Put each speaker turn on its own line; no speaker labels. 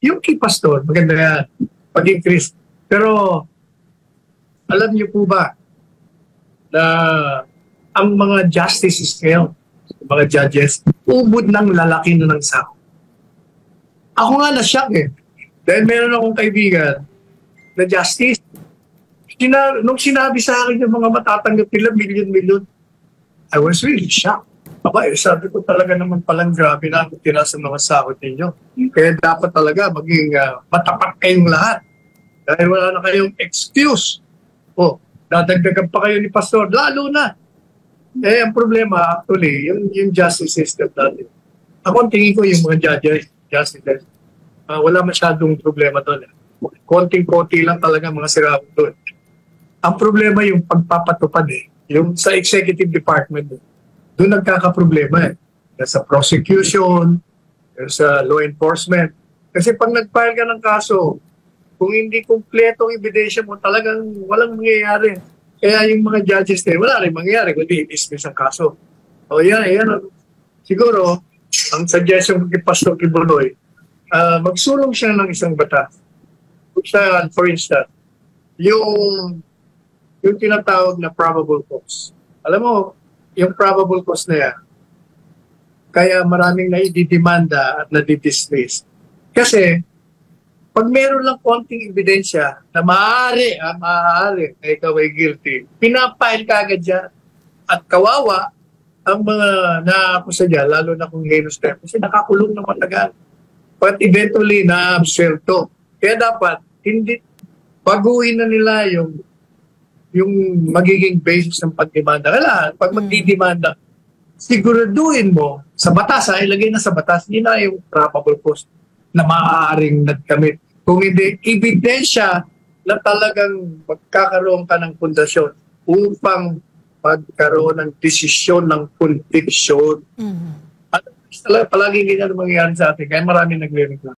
yung kay Pastor, maganda yan, pag-increase. Pero, alam niyo po ba na ang mga justices ngayon, mga judges, ubod ng lalaki na ng sako. Ako nga na-shock eh. Dahil meron akong kaibigan na justice. Nung sinabi sa akin yung mga matatanggap nila, milyon-milyon, I was really shocked. Aba, sabi ko talaga naman palang grabe na ang tira sa mga sakot ninyo. Kaya dapat talaga maging matapat kayong lahat. Dahil wala na kayong excuse. O, dadagdagan pa kayo ni Pastor, lalo na. Eh, ang problema, actually, yung justice system natin. Ako ang tingin ko yung mga judges, justices, wala masyadong problema doon. Konting-konti lang talaga mga sirapon doon. Ang problema yung pagpapatupad eh. Yung sa executive department, doon nagkakaproblema eh. Sa prosecution, sa law enforcement. Kasi pag nag-file ka ng kaso, kung hindi kumpletong ebidensya mo, talagang walang mangyayari. Kaya yung mga judges din, wala rin mangyayari kundi i-dismiss ang kaso. O yan. Siguro, ang suggestion kay Pastor Kibuloy, magsulong siya ng isang batas. For instance, yung tinatawag na probable cause. Alam mo, yung probable cause na yan, kaya maraming naididemanda at nadidismiss. Kasi, pag meron lang konting ebidensya na maaari na ikaw ay guilty, pinapile ka agad dyan. At kawawa ang mga naakusa dyan, lalo na kung heinous crime, kasi nakakulong na matagal. But eventually, na-absuelto. Kaya dapat, hindi, baguhin na nila yung magiging basis ng pagdemanda. Kailangan, pag magdidemanda, siguraduhin mo, sa batas, ilagay na sa batas, hindi na yung probable cause na maaaring nagkamit. Kung hindi, ebidensya na talagang magkakaroon ka ng pundasyon upang magkaroon ng desisyon ng conviction. At palagi ganyan ang mangyayari sa atin. Kaya marami nagre-reklamo.